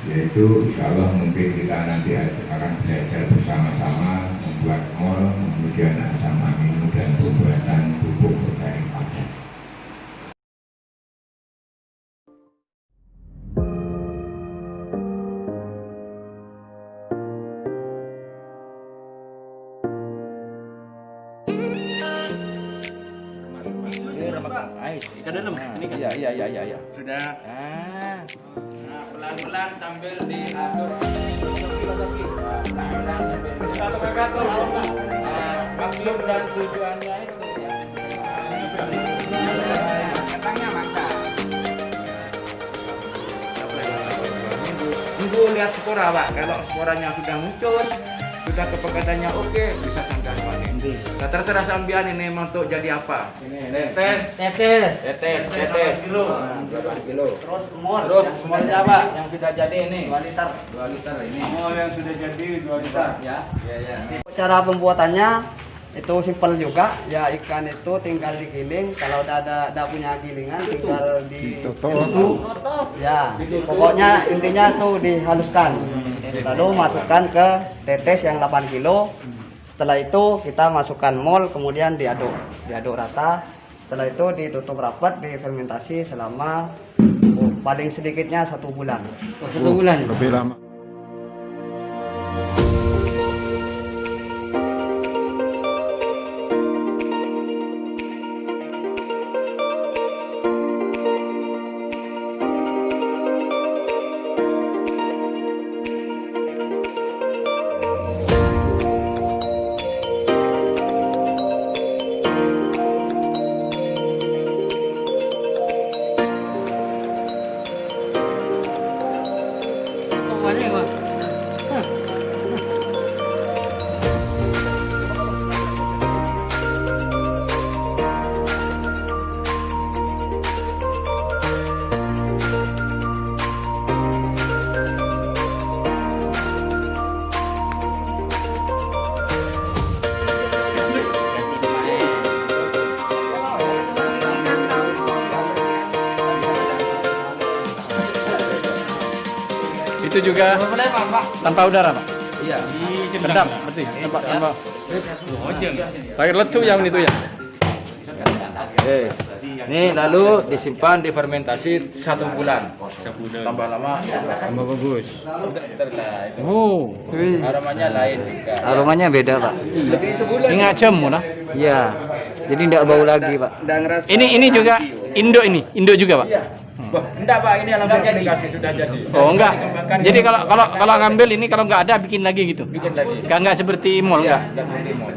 yaitu insya Allah mungkin kita nanti akan belajar bersama-sama membuat mall, kemudian asam amino dan pembuatan pupuk organik padat. Ke dalam, ini kan? Iya. Sudah. Nah, pelan-pelan sambil diatur. Maksud dan tujuannya itu ya. Katanya mantap. Tunggu lihat spora, Pak. Kalau sporanya sudah muncul, sudah kepekatannya oke, bisa sampai panen. Nah, terserah sambian ini untuk jadi apa? Ini tetes kilo. 8 kilo. Terus mol. Terus molnya Pak yang sudah jadi ini 2 liter. 2 liter ini. Mol yang sudah jadi 2 liter. Ya. Iya. Cara pembuatannya itu simpel juga, ya ikan itu tinggal digiling, kalau udah ada punya gilingan tinggal ditutup. Ya, pokoknya intinya tuh dihaluskan. Lalu masukkan ke tetes yang 8 kilo. Setelah itu kita masukkan mol, kemudian diaduk rata. Setelah itu ditutup rapat, difermentasi selama paling sedikitnya 1 bulan. 1 bulan. Lebih lama. Itu juga tanpa udara, Pak. Iya. Kedap, berarti. Tanpa. Pakai letu yang itu ya. Ini lalu disimpan difermentasi 1 bulan. Tambah lama, tambah bagus. Oh, Aromanya lain juga. Aromanya beda, Pak. Lebih sebulan. ini ngacem lah. Iya. Jadi tidak bau lagi, Pak. Ini juga Indo juga, Pak. Iya. Enggak Pak, ini alhamdulillah dikasih sudah jadi. Oh, enggak. Dikembangkan Jadi ini. kalau ngambil ini kalau nggak ada bikin lagi gitu. Bikin lagi. Enggak seperti mall Iya, enggak. enggak seperti mall.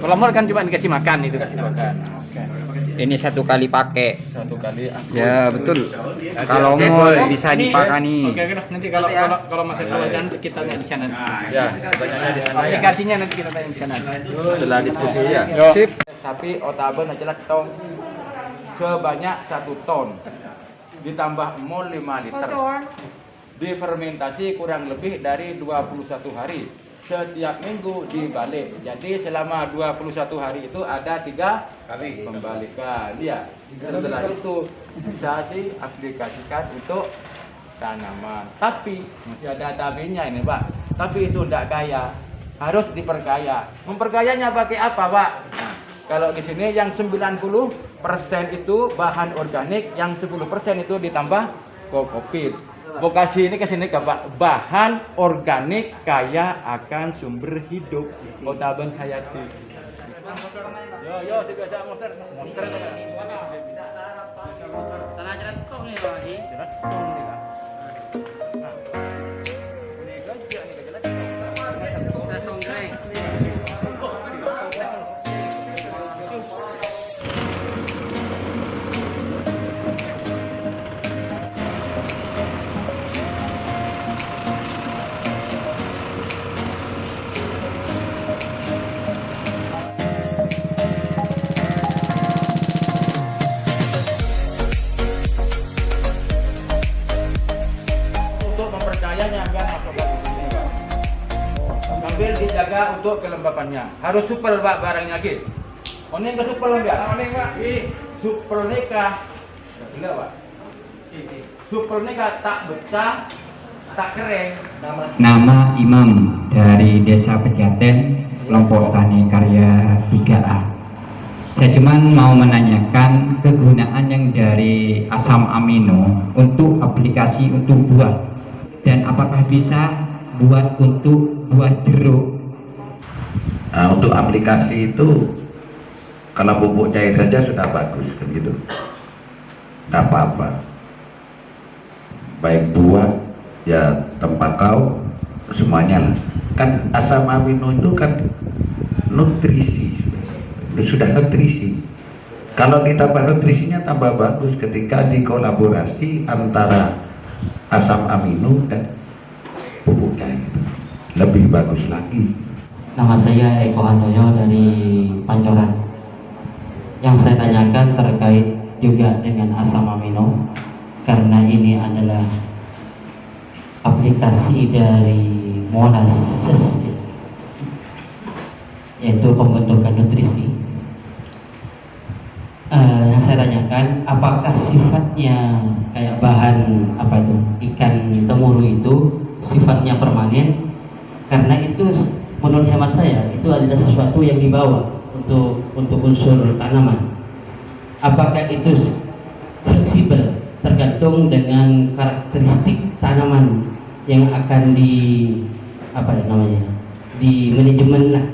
Kalau mall kan cuma dikasih makan itu. Dikasih makan. Ini 1 kali pakai. 1 kali aku. Ya, betul. Kalau mall bisa dipakani. Oke, nanti kalau masih jalan kita tanya di sana. Ya, banyaknya di sana ya. Aplikasinya nanti kita tanya di sana. Setelah diskusi ya. Yo. Sip. Sapi otaben adalah tong sebanyak 1 ton. Ditambah mol 5 liter. Difermentasi kurang lebih dari 21 hari. Setiap minggu dibalik. Jadi selama 21 hari itu ada 3 kali pembalikan. Ya. Setelah itu bisa diaplikasikan untuk tanaman. Tapi masih ada tabinya ini, Pak. Tapi itu tidak kaya. Harus diperkaya. Memperkayanya pakai apa, Pak? Nah, kalau di sini yang 90% itu bahan organik, yang 10% itu ditambah kokopit. Vokasi ini ke sini ke Pak, bahan organik kaya akan sumber hidup. Otaben Hayati. Yo, si biasa monster. Monster itu. Tanah jerat kok nih, Pak. Untuk mempercayainya kan sambil dijaga untuk kelembapannya. Harus supel Pak barangnya gitu. Oh ini ke supel enggak? Oh ini Pak. Supel nikah. Enggak Pak. Supel nikah tak becah, tak kering. Nama Imam dari Desa Pejaten, kelompok tani karya 3A. Saya cuma mau menanyakan kegunaan yang dari asam amino untuk aplikasi untuk buah, dan apakah bisa buat untuk buah jeruk. Nah, untuk aplikasi itu kalau pupuk cair saja sudah bagus kan gitu, tidak apa-apa, baik buah ya tembakau semuanya lah. Kan asam amino itu kan nutrisi, sudah nutrisi. Kalau ditambah nutrisinya tambah bagus ketika dikolaborasi antara asam amino dan pupuk cair, lebih bagus lagi. Nama saya Eko Handoyo dari Pancoran. Yang saya tanyakan terkait juga dengan asam amino, karena ini adalah aplikasi dari molasses, yaitu pembentukan nutrisi. Yang saya tanyakan, apakah sifatnya kayak bahan apa itu ikan temuru itu sifatnya permanen? Karena itu menurut hemat saya itu adalah sesuatu yang dibawa untuk unsur tanaman. Apakah itu fleksibel tergantung dengan karakteristik tanaman yang akan di apa namanya di manajemen lah.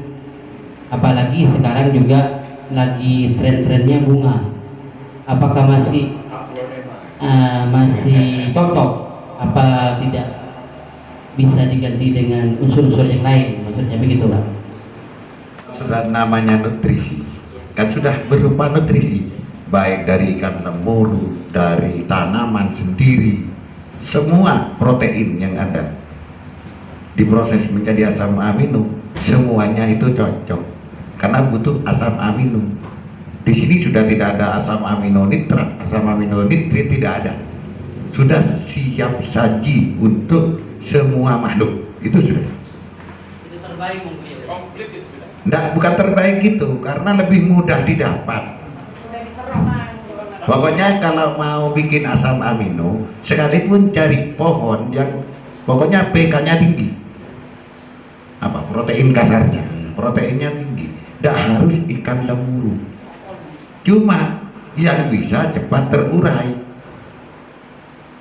Apalagi sekarang juga lagi tren-trennya bunga. Apakah masih cocok? Apa tidak bisa diganti dengan unsur-unsur yang lain? Maksudnya begitu, Pak. Sudah namanya nutrisi, kan sudah berupa nutrisi, baik dari ikan temuru, dari tanaman sendiri, semua protein yang ada diproses menjadi asam amino, semuanya itu cocok karena butuh asam amino. Di sini sudah tidak ada asam amino nitrat, asam amino nitrit tidak ada, sudah siap saji untuk semua makhluk. Itu sudah. Itu terbaik mungkin. Komplit itu sudah. Nggak, bukan terbaik gitu, karena lebih mudah didapat. Pokoknya kalau mau bikin asam amino, sekalipun cari pohon yang pokoknya pK-nya tinggi, apa protein kasarnya, proteinnya tinggi, nggak harus ikan temuru, cuma yang bisa cepat terurai.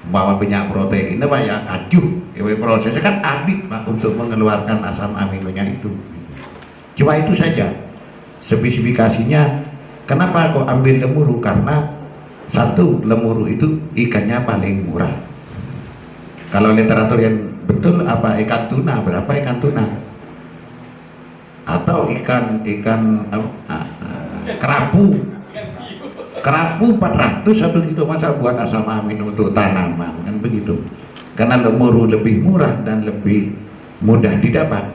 Bawa banyak protein, apa ya acuh, prosesnya kan abit Pak untuk mengeluarkan asam aminonya itu. Cuma itu saja spesifikasinya. Kenapa kok ambil lemuru? Karena satu, lemuru itu ikannya paling murah. Kalau literatur yang betul apa ikan tuna, berapa ikan tuna? Atau ikan kerapu 400 satu gitu, masa buat asam amino untuk tanaman kan begitu. Karena lemuru lebih murah dan lebih mudah didapat,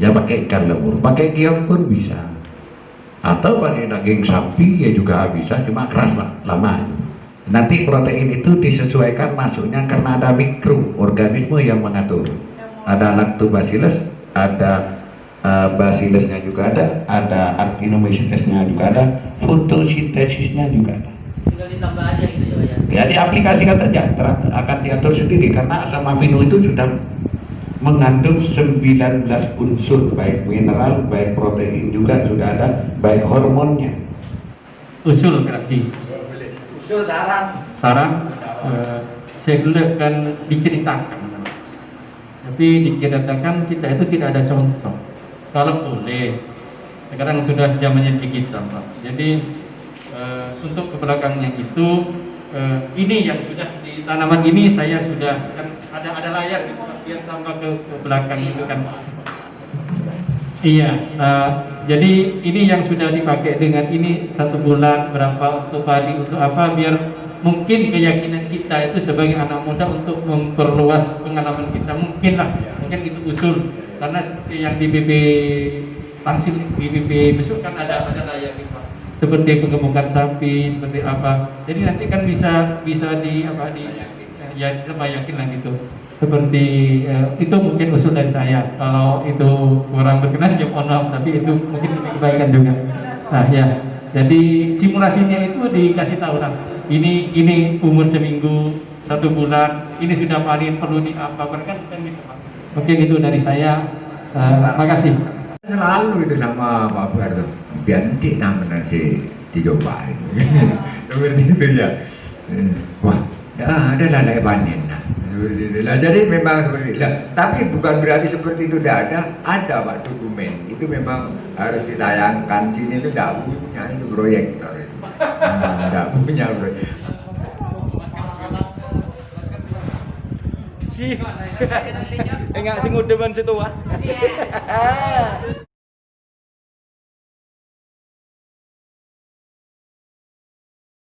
ya pakai ikan lemuru, pakai giok pun bisa, atau pakai daging sapi ya juga bisa, cuma keras Pak, lama. Nanti protein itu disesuaikan masuknya karena ada mikroorganisme yang mengatur, ada lactobacillus, ada bacillusnya juga ada actinomycetesnya juga ada, fotosintesisnya juga ada. Tinggal ditambah aja gitu ya, Pak ya. Ya diaplikasikan saja, akan diatur sendiri karena asam amino itu sudah mengandung 19 unsur, baik mineral, baik protein juga sudah ada, baik hormonnya. Usul berarti. Usul sarang. Saya kan diceritakan. Tapi diceritakan kita itu tidak ada contoh. Kalau boleh, sekarang sudah zamannya digital Pak. Jadi untuk kebelakangnya itu ini yang sudah di tanaman ini saya sudah kan ada layar gitu Pak, biar tambah ke belakang itu kan. Iya, jadi ini yang sudah dipakai dengan ini 1 bulan berapa untuk padi untuk apa, biar mungkin keyakinan kita itu sebagai anak muda untuk memperluas pengalaman kita, mungkin itu usul. Karena seperti yang di BP Tangsil, di BP besok kan ada layar gitu Pak, seperti pengemukan sapi, seperti apa. Jadi nanti kan bisa di apa ya yakin lah gitu. Seperti itu mungkin usul dari saya. Kalau itu kurang berkenan ya mohon maaf, tapi itu mungkin lebih kebaikan juga. Nah ya, jadi simulasinya itu dikasih tahu lah. Ini umur seminggu 1 bulan ini sudah panen, perlu diapakan kan gitu Pak. Oke, itu dari saya. Makasih. Selalu itu sama Pak Buarto, biar nanti namanya si dicoba itu. Seperti itu ya. Wah, ada lah panen. Nah, seperti itu. Nah, jadi memang seperti itu. Nah, tapi bukan berarti seperti itu tidak ada Pak dokumen. Itu memang harus ditayangkan. Sini itu tidak punya itu proyektor itu. Tidak punya proyektor. Si, enggak sing udeman situ, Pak.